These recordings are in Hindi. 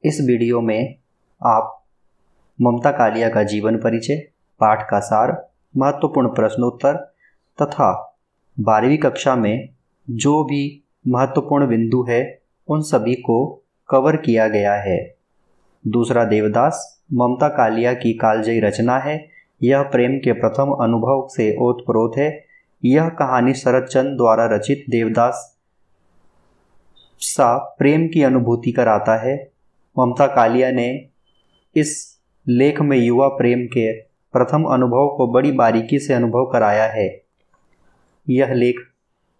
इस वीडियो में आप ममता कालिया का जीवन परिचय, पाठ का सार, महत्वपूर्ण प्रश्नोत्तर तथा 12वीं कक्षा में जो भी महत्वपूर्ण बिंदु है उन सभी को कवर किया गया है। दूसरा देवदास ममता कालिया की कालजयी रचना है। यह प्रेम के प्रथम अनुभव से ओतप्रोत है। यह कहानी शरद चंद्र द्वारा रचित देवदास सा प्रेम की अनुभूति कराता है। ममता कालिया ने इस लेख में युवा प्रेम के प्रथम अनुभव को बड़ी बारीकी से अनुभव कराया है। यह लेख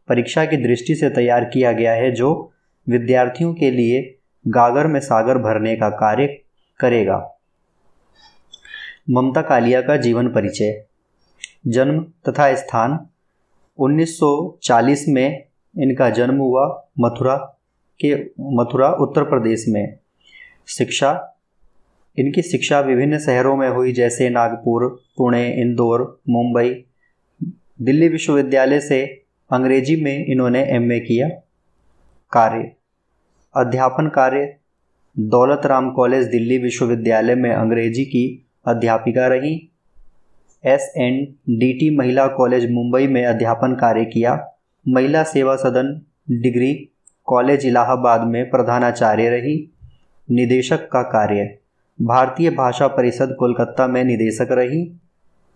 परीक्षा की दृष्टि से तैयार किया गया है, जो विद्यार्थियों के लिए गागर में सागर भरने का कार्य करेगा। ममता कालिया का जीवन परिचय। जन्म तथा स्थान। 1940 में इनका जन्म हुआ मथुरा उत्तर प्रदेश में। शिक्षा। इनकी शिक्षा विभिन्न शहरों में हुई, जैसे नागपुर, पुणे, इंदौर, मुंबई। दिल्ली विश्वविद्यालय से अंग्रेजी में इन्होंने एमए किया। कार्य। अध्यापन कार्य। दौलत राम कॉलेज दिल्ली विश्वविद्यालय में अंग्रेजी की अध्यापिका रही। SNDT महिला कॉलेज मुंबई में अध्यापन कार्य किया। महिला सेवा सदन डिग्री कॉलेज इलाहाबाद में प्रधानाचार्य रही। निदेशक का कार्य। भारतीय भाषा परिषद कोलकाता में निदेशक रही।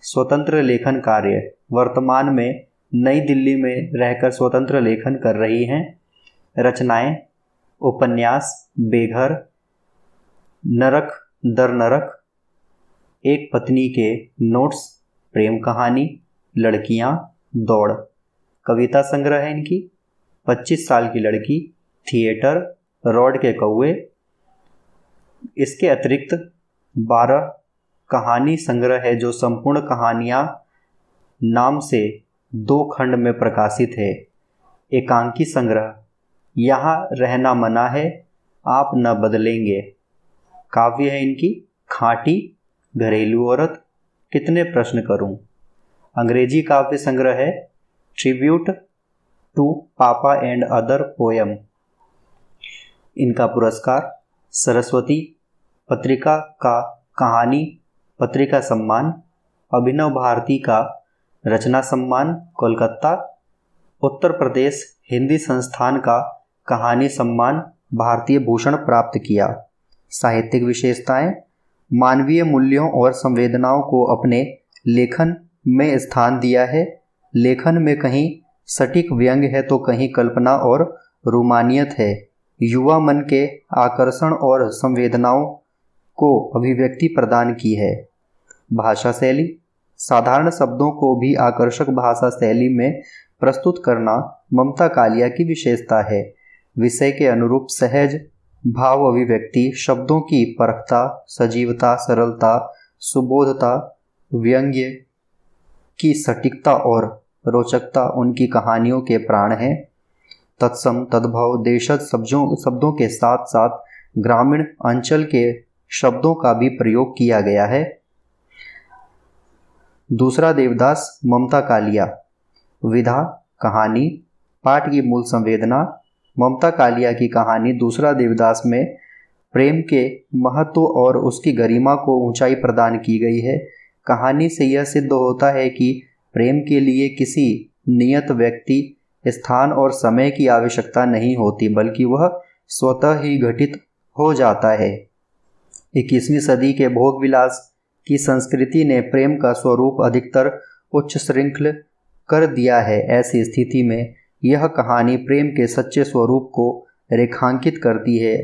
स्वतंत्र लेखन कार्य। वर्तमान में नई दिल्ली में रहकर स्वतंत्र लेखन कर रही हैं। रचनाएं। उपन्यास बेघर, नरक दर नरक, एक पत्नी के नोट्स, प्रेम कहानी, लड़कियां, दौड़। कविता संग्रह है इनकी 25 साल की लड़की, थिएटर, रोड के कौवे। इसके अतिरिक्त 12 कहानी संग्रह है, जो संपूर्ण कहानियां नाम से 2 खंड में प्रकाशित है। एकांकी संग्रह, यहाँ रहना मना है, आप न बदलेंगे। काव्य है इनकी खाटी, घरेलू औरत, कितने प्रश्न करूं। अंग्रेजी काव्य संग्रह है ट्रिब्यूट टू पापा एंड अदर पोयम। इनका पुरस्कार सरस्वती पत्रिका का कहानी पत्रिका सम्मान, अभिनव भारती का रचना सम्मान कोलकाता, उत्तर प्रदेश हिंदी संस्थान का कहानी सम्मान भारतीय भूषण प्राप्त किया। साहित्यिक विशेषताएं। मानवीय मूल्यों और संवेदनाओं को अपने लेखन में स्थान दिया है। लेखन में कहीं सटीक व्यंग्य है तो कहीं कल्पना और रोमानियत है। युवा मन के आकर्षण और संवेदनाओं को अभिव्यक्ति प्रदान की है। भाषा शैली। साधारण शब्दों को भी आकर्षक भाषा शैली में प्रस्तुत करना ममता कालिया की विशेषता है। विषय के अनुरूप सहज भाव अभिव्यक्ति, शब्दों की परखता, सजीवता, सरलता, सुबोधता, व्यंग्य की सटीकता और रोचकता उनकी कहानियों के प्राण हैं। तत्सम तद्भव देशज शब्दों के साथ साथ ग्रामीण अंचल के शब्दों का भी प्रयोग किया गया है। दूसरा देवदास ममता कालिया। विधा कहानी, पाठ की मूल संवेदना। ममता कालिया की कहानी दूसरा देवदास में प्रेम के महत्व और उसकी गरिमा को ऊंचाई प्रदान की गई है। कहानी से यह सिद्ध होता है कि प्रेम के लिए किसी नियत व्यक्ति, स्थान और समय की आवश्यकता नहीं होती, बल्कि वह स्वतः ही घटित हो जाता है। 21वीं सदी के भोग विलास की संस्कृति ने प्रेम का स्वरूप अधिकतर उच्च श्रृंखल कर दिया है। ऐसी स्थिति में यह कहानी प्रेम के सच्चे स्वरूप को रेखांकित करती है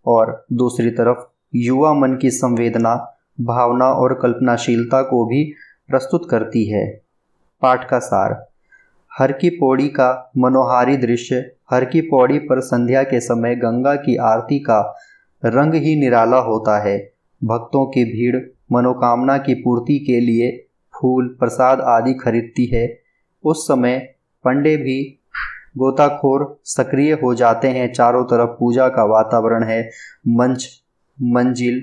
और दूसरी तरफ युवा मन की संवेदना, भावना और कल्पनाशीलता को भी प्रस्तुत करती है। पाठ का सार। हर की पौड़ी का मनोहारी दृश्य। हर की पौड़ी पर संध्या के समय गंगा की आरती का रंग ही निराला होता है। भक्तों की भीड़ मनोकामना की पूर्ति के लिए फूल, प्रसाद आदि खरीदती है। उस समय पंडे भी गोताखोर सक्रिय हो जाते हैं। चारों तरफ पूजा का वातावरण है। मंच, मंजिल,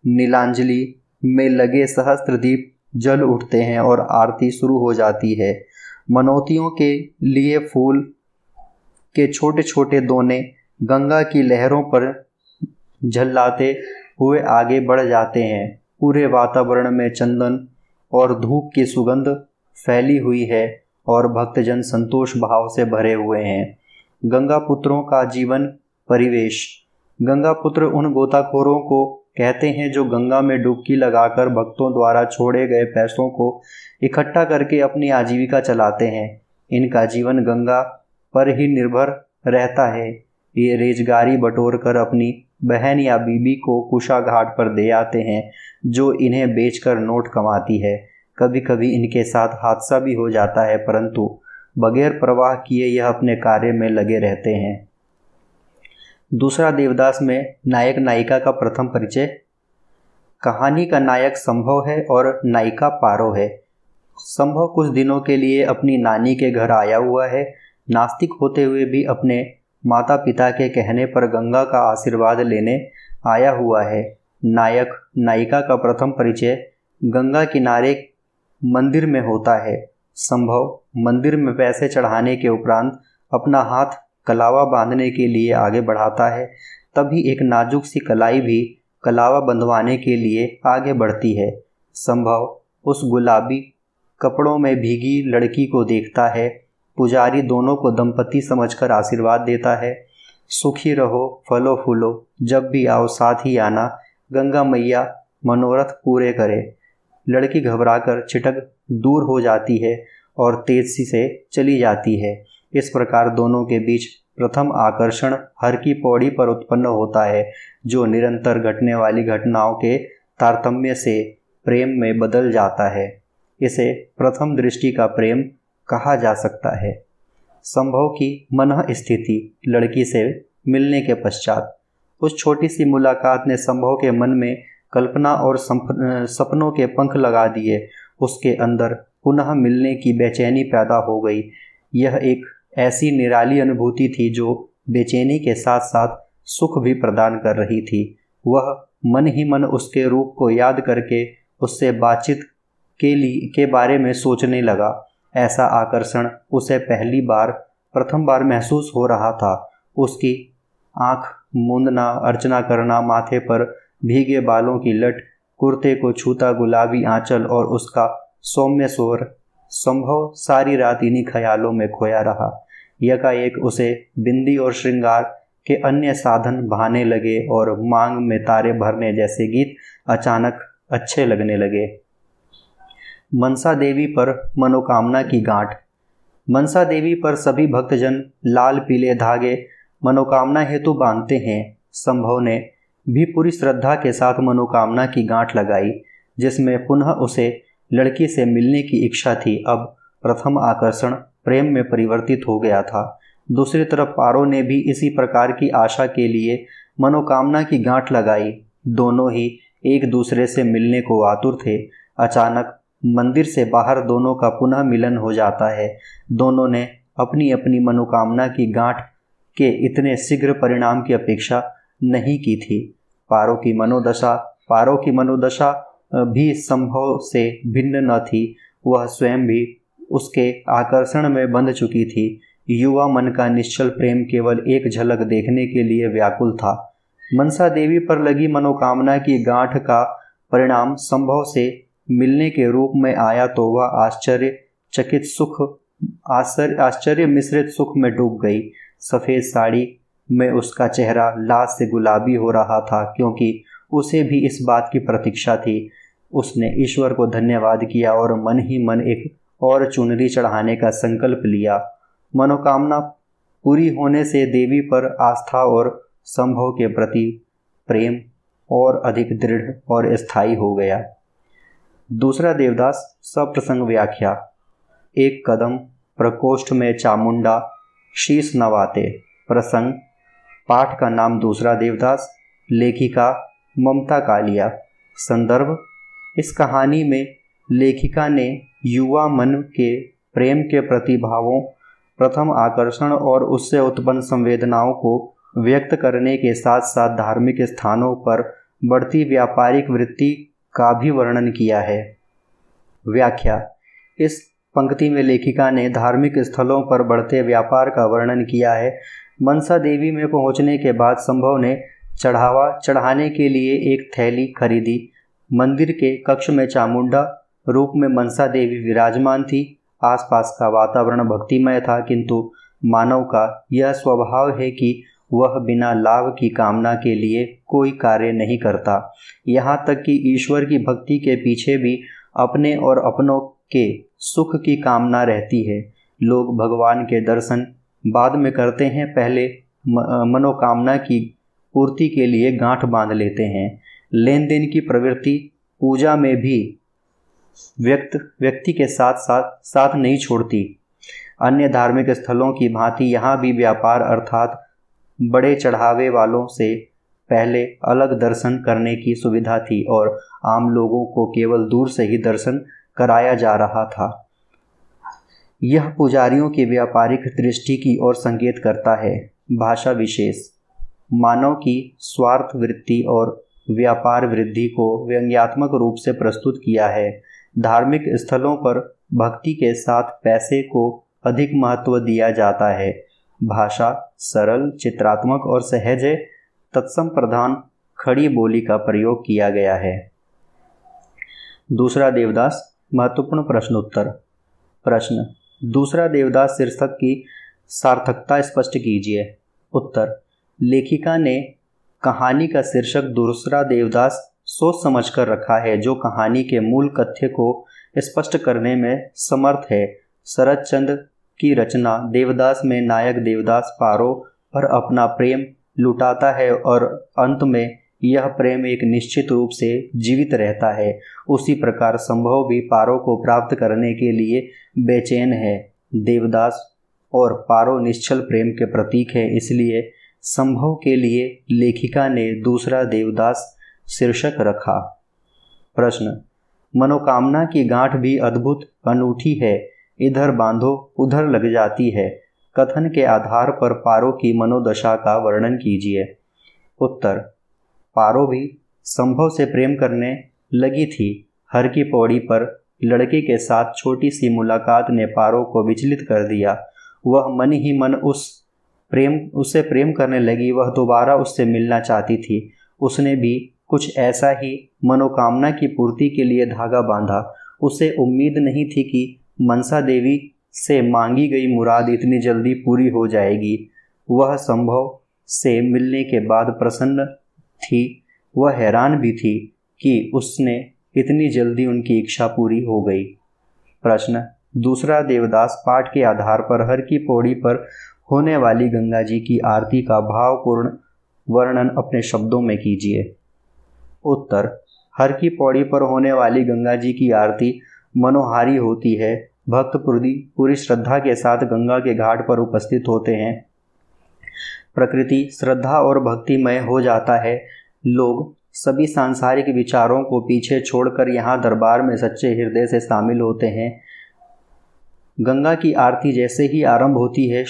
नीलांजलि में लगे सहस्त्र दीप जल उठते हैं और आरती शुरू हो जाती है। मनौतियों के लिए फूल के छोटे छोटे दोने गंगा की लहरों पर झल्लाते हुए आगे बढ़ जाते हैं। पूरे वातावरण में चंदन और धूप की सुगंध फैली हुई है और भक्तजन संतोष भाव से भरे हुए हैं। गंगा पुत्रों का जीवन परिवेश। गंगा पुत्र उन गोताखोरों को कहते हैं जो गंगा में डुबकी लगाकर भक्तों द्वारा छोड़े गए पैसों को इकट्ठा करके अपनी आजीविका चलाते हैं। इनका जीवन गंगा पर ही निर्भर रहता है। ये रेजगारी बटोर कर अपनी बहन या बीबी को कुशा घाट पर दे आते हैं, जो इन्हें बेचकर नोट कमाती है। कभी कभी इनके साथ हादसा भी हो जाता है, परंतु बगैर परवाह किए यह अपने कार्य में लगे रहते हैं। दूसरा देवदास में नायक नायिका का प्रथम परिचय। कहानी का नायक संभव है और नायिका पारो है। संभव कुछ दिनों के लिए अपनी नानी के घर आया हुआ है। नास्तिक होते हुए भी अपने माता पिता के कहने पर गंगा का आशीर्वाद लेने आया हुआ है। नायक नायिका का प्रथम परिचय गंगा किनारे मंदिर में होता है। संभव मंदिर में पैसे चढ़ाने के उपरांत अपना हाथ कलावा बांधने के लिए आगे बढ़ाता है। तभी एक नाजुक सी कलाई भी कलावा बंधवाने के लिए आगे बढ़ती है। संभव उस गुलाबी कपड़ों में भीगी लड़की को देखता है। पुजारी दोनों को दंपति समझकर आशीर्वाद देता है। सुखी रहो, फलो फूलो, जब भी आओ साथ ही आना, गंगा मैया मनोरथ पूरे करे। लड़की घबराकर छिटक दूर हो जाती है और तेजी से चली जाती है। इस प्रकार दोनों के बीच प्रथम आकर्षण हर की पौड़ी पर उत्पन्न होता है, जो निरंतर घटने वाली घटनाओं के तारतम्य से प्रेम में बदल जाता है। इसे प्रथम दृष्टि का प्रेम कहा जा सकता है। संभव की मनः स्थिति। लड़की से मिलने के पश्चात उस छोटी सी मुलाकात ने संभव के मन में कल्पना और सपनों के पंख लगा दिए। उसके अंदर पुनः मिलने की बेचैनी पैदा हो गई। यह एक ऐसी निराली अनुभूति थी जो बेचैनी के साथ साथ सुख भी प्रदान कर रही थी। वह मन ही मन उसके रूप को याद करके उससे बातचीत के बारे में सोचने लगा। ऐसा आकर्षण उसे प्रथम बार महसूस हो रहा था। उसकी आंख मूंदना, अर्चना करना, माथे पर भीगे बालों की लट, कुर्ते को छूता गुलाबी आंचल और उसका सौम्य स्वर। संभव सारी रात इन्हीं ख्यालों में खोया रहा। यकाएक उसे बिंदी और श्रृंगार के अन्य साधन भाने लगे और मांग में तारे भरने जैसे गीत अचानक अच्छे लगने लगे। मनसा देवी पर मनोकामना की गांठ। मनसा देवी पर सभी भक्तजन लाल पीले धागे मनोकामना हेतु बांधते हैं। संभव ने भी पूरी श्रद्धा के साथ मनोकामना की गांठ लगाई, जिसमें पुनः उसे लड़की से मिलने की इच्छा थी। अब प्रथम आकर्षण प्रेम में परिवर्तित हो गया था। दूसरी तरफ पारो ने भी इसी प्रकार की आशा के लिए मनोकामना की गांठ लगाई। दोनों ही एक दूसरे से मिलने को आतुर थे। अचानक मंदिर से बाहर दोनों का पुनः मिलन हो जाता है। दोनों ने अपनी अपनी मनोकामना की गांठ के इतने शीघ्र परिणाम की अपेक्षा नहीं की थी। पारो की मनोदशा भी संभव से भिन्न न थी। वह स्वयं भी उसके आकर्षण में बंध चुकी थी। युवा मन का निश्चल प्रेम केवल एक झलक देखने के लिए व्याकुल था। मनसा देवी पर लगी मनोकामना की गांठ का परिणाम संभव से मिलने के रूप में आया तो वह आश्चर्य मिश्रित सुख में डूब गई। सफ़ेद साड़ी में उसका चेहरा लाल से गुलाबी हो रहा था, क्योंकि उसे भी इस बात की प्रतीक्षा थी। उसने ईश्वर को धन्यवाद किया और मन ही मन एक और चुनरी चढ़ाने का संकल्प लिया। मनोकामना पूरी होने से देवी पर आस्था और संभव के प्रति प्रेम और अधिक दृढ़ और स्थायी हो गया। दूसरा देवदास सप्रसंग व्याख्या। एक कदम प्रकोष्ठ में चामुंडा शीश नवाते। प्रसंग पाठ का नाम दूसरा देवदास, लेखिका ममता कालिया। संदर्भ, इस कहानी में लेखिका ने युवा मन के प्रेम के प्रतिभावों, प्रथम आकर्षण और उससे उत्पन्न संवेदनाओं को व्यक्त करने के साथ साथ धार्मिक स्थानों पर बढ़ती व्यापारिक वृत्ति का भी वर्णन किया है। व्याख्या। इस पंक्ति में लेखिका ने धार्मिक स्थलों पर बढ़ते व्यापार का वर्णन किया है। मनसा देवी में पहुंचने के बाद संभव ने चढ़ावा चढ़ाने के लिए एक थैली खरीदी। मंदिर के कक्ष में चामुंडा रूप में मनसा देवी विराजमान थी। आसपास का वातावरण भक्तिमय था, किंतु मानव का यह स्वभाव है कि वह बिना लाभ की कामना के लिए कोई कार्य नहीं करता। यहाँ तक कि ईश्वर की भक्ति के पीछे भी अपने और अपनों के सुख की कामना रहती है। लोग भगवान के दर्शन बाद में करते हैं, पहले मनोकामना की पूर्ति के लिए गांठ बांध लेते हैं। लेन देन की प्रवृत्ति पूजा में भी व्यक्ति के साथ नहीं छोड़ती। अन्य धार्मिक स्थलों की भांति यहाँ भी व्यापार अर्थात बड़े चढ़ावे वालों से पहले अलग दर्शन करने की सुविधा थी और आम लोगों को केवल दूर से ही दर्शन कराया जा रहा था। यह पुजारियों की व्यापारिक दृष्टि की ओर संकेत करता है। भाषा विशेष मानव की स्वार्थ वृत्ति और व्यापार वृद्धि को व्यंग्यात्मक रूप से प्रस्तुत किया है। धार्मिक स्थलों पर भक्ति के साथ पैसे को अधिक महत्व दिया जाता है। भाषा सरल, चित्रात्मक और सहज है। तत्सम प्रधान खड़ी बोली का प्रयोग किया गया है। दूसरा देवदास महत्वपूर्ण प्रश्नोत्तर। प्रश्न, दूसरा देवदास शीर्षक की सार्थकता स्पष्ट कीजिए। उत्तर, लेखिका ने कहानी का शीर्षक दूसरा देवदास सोच समझकर रखा है, जो कहानी के मूल कथ्य को स्पष्ट करने में समर्थ है। शरद चंद्र की रचना देवदास में नायक देवदास पारो पर अपना प्रेम लुटाता है और अंत में यह प्रेम एक निश्चित रूप से जीवित रहता है। उसी प्रकार संभव भी पारो को प्राप्त करने के लिए बेचैन है। देवदास और पारो निश्चल प्रेम के प्रतीक है, इसलिए संभव के लिए लेखिका ने दूसरा देवदास शीर्षक रखा। प्रश्न, मनोकामना की गांठ भी अद्भुत अनूठी है, इधर बांधो उधर लग जाती है। कथन के आधार पर पारो की मनोदशा का वर्णन कीजिए। उत्तर, पारो भी संभव से प्रेम करने लगी थी। हर की पौड़ी पर लड़के के साथ छोटी सी मुलाकात ने पारो को विचलित कर दिया। वह मन ही मन उससे प्रेम करने लगी। वह दोबारा उससे मिलना चाहती थी। उसने भी कुछ ऐसा ही मनोकामना की पूर्ति के लिए धागा बांधा। उसे उम्मीद नहीं थी कि मनसा देवी से मांगी गई मुराद इतनी जल्दी पूरी हो जाएगी। वह संभव से मिलने के बाद प्रसन्न थी। वह हैरान भी थी कि उसने इतनी जल्दी उनकी इच्छा पूरी हो गई। प्रश्न, दूसरा देवदास पाठ के आधार पर हर की पौड़ी पर होने वाली गंगा जी की आरती का भावपूर्ण वर्णन अपने शब्दों में कीजिए। उत्तर, हर की पौड़ी पर होने वाली गंगा जी की आरती मनोहारी होती है। भक्त पूरी श्रद्धा के साथ गंगा के घाट पर उपस्थित होते हैं। प्रकृति श्रद्धा और भक्तिमय हो जाता है। लोग सभी सांसारिक विचारों को पीछे छोड़कर यहाँ दरबार में सच्चे हृदय से शामिल होते हैं। गंगा की आरती जैसे ही आरंभ होती है,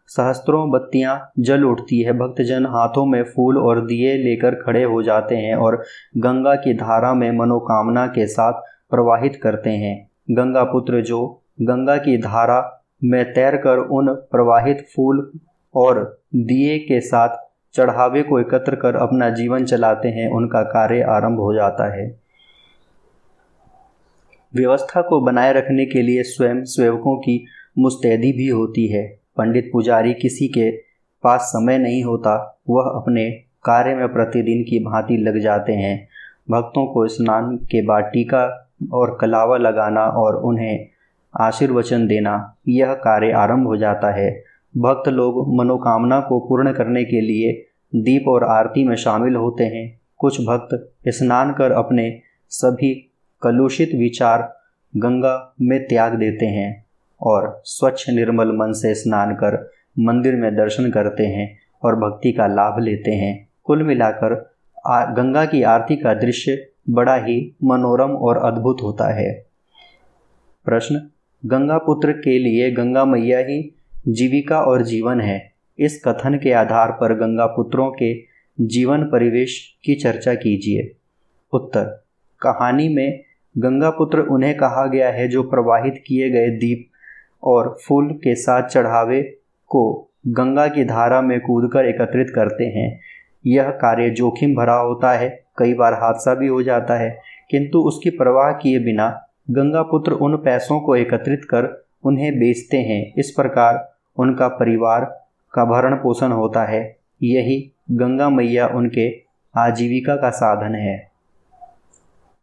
सहस्त्रों बत्तियां जल उठती है। भक्तजन हाथों में फूल और दिए लेकर खड़े हो जाते हैं और गंगा की धारा में मनोकामना के साथ प्रवाहित करते हैं। गंगा पुत्र जो गंगा की धारा में तैरकर उन प्रवाहित फूल और दिए के साथ चढ़ावे को एकत्र कर अपना जीवन चलाते हैं, उनका कार्य आरंभ हो जाता है। व्यवस्था को बनाए रखने के लिए स्वयं सेवकों की मुस्तैदी भी होती है। पंडित पुजारी किसी के पास समय नहीं होता, वह अपने कार्य में प्रतिदिन की भांति लग जाते हैं। भक्तों को स्नान के बाद टीका और कलावा लगाना और उन्हें आशीर्वचन देना, यह कार्य आरंभ हो जाता है। भक्त लोग मनोकामना को पूर्ण करने के लिए दीप और आरती में शामिल होते हैं। कुछ भक्त स्नान कर अपने सभी कलुषित विचार गंगा में त्याग देते हैं और स्वच्छ निर्मल मन से स्नान कर मंदिर में दर्शन करते हैं और भक्ति का लाभ लेते हैं। कुल मिलाकर गंगा की आरती का दृश्य बड़ा ही मनोरम और अद्भुत होता है। प्रश्न, गंगा पुत्र के लिए गंगा मैया ही जीविका और जीवन है। इस कथन के आधार पर गंगा पुत्रों के जीवन परिवेश की चर्चा कीजिए। उत्तर, कहानी में गंगा पुत्र उन्हें कहा गया है जो प्रवाहित किए गए दीप और फूल के साथ चढ़ावे को गंगा की धारा में कूदकर एकत्रित करते हैं। यह कार्य जोखिम भरा होता है, कई बार हादसा भी हो जाता है, किंतु उसकी परवाह किए बिना गंगापुत्र उन पैसों को एकत्रित कर उन्हें बेचते हैं। इस प्रकार उनका परिवार का भरण पोषण होता है। यही गंगा मैया उनके आजीविका का साधन है।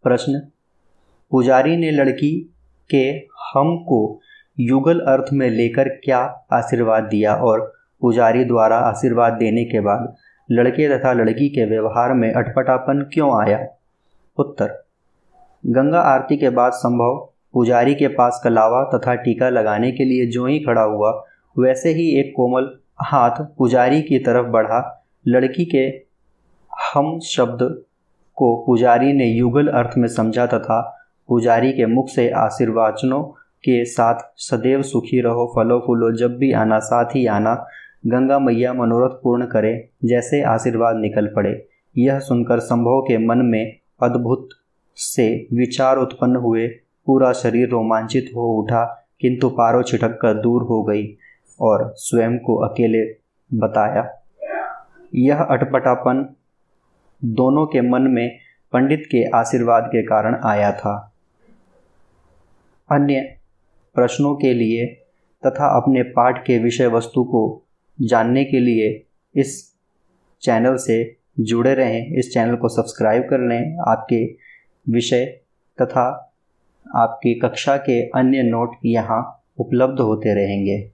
प्रश्न, पुजारी ने लड़की के हम को युगल अर्थ में लेकर क्या आशीर्वाद दिया और पुजारी द्वारा आशीर्वाद देने के बाद लड़के तथा लड़की के व्यवहार में अटपटापन क्यों आया? उत्तर, गंगा आरती के बाद संभव पुजारी के पास कलावा तथा टीका लगाने के लिए जो ही खड़ा हुआ, वैसे ही एक कोमल हाथ पुजारी की तरफ बढ़ा। लड़की के हम शब्द को पुजारी ने युगल अर्थ में समझा तथा पुजारी के मुख से आशीर्वचनों के साथ सदैव सुखी रहो, फलो फूलो जब भी आना साथ ही आना, गंगा मैया मनोरथ पूर्ण करे, जैसे आशीर्वाद निकल पड़े। यह सुनकर संभव के मन में अद्भुत से विचार उत्पन्न हुए। पूरा शरीर रोमांचित हो उठा, किंतु पारो छिटक कर दूर हो गई और स्वयं को अकेले बताया। यह अटपटापन दोनों के मन में पंडित के आशीर्वाद के कारण आया था। अन्य प्रश्नों के लिए तथा अपने पाठ के विषय वस्तु को जानने के लिए इस चैनल से जुड़े रहें। इस चैनल को सब्सक्राइब कर लें। आपके विषय तथा आपकी कक्षा के अन्य नोट यहाँ उपलब्ध होते रहेंगे।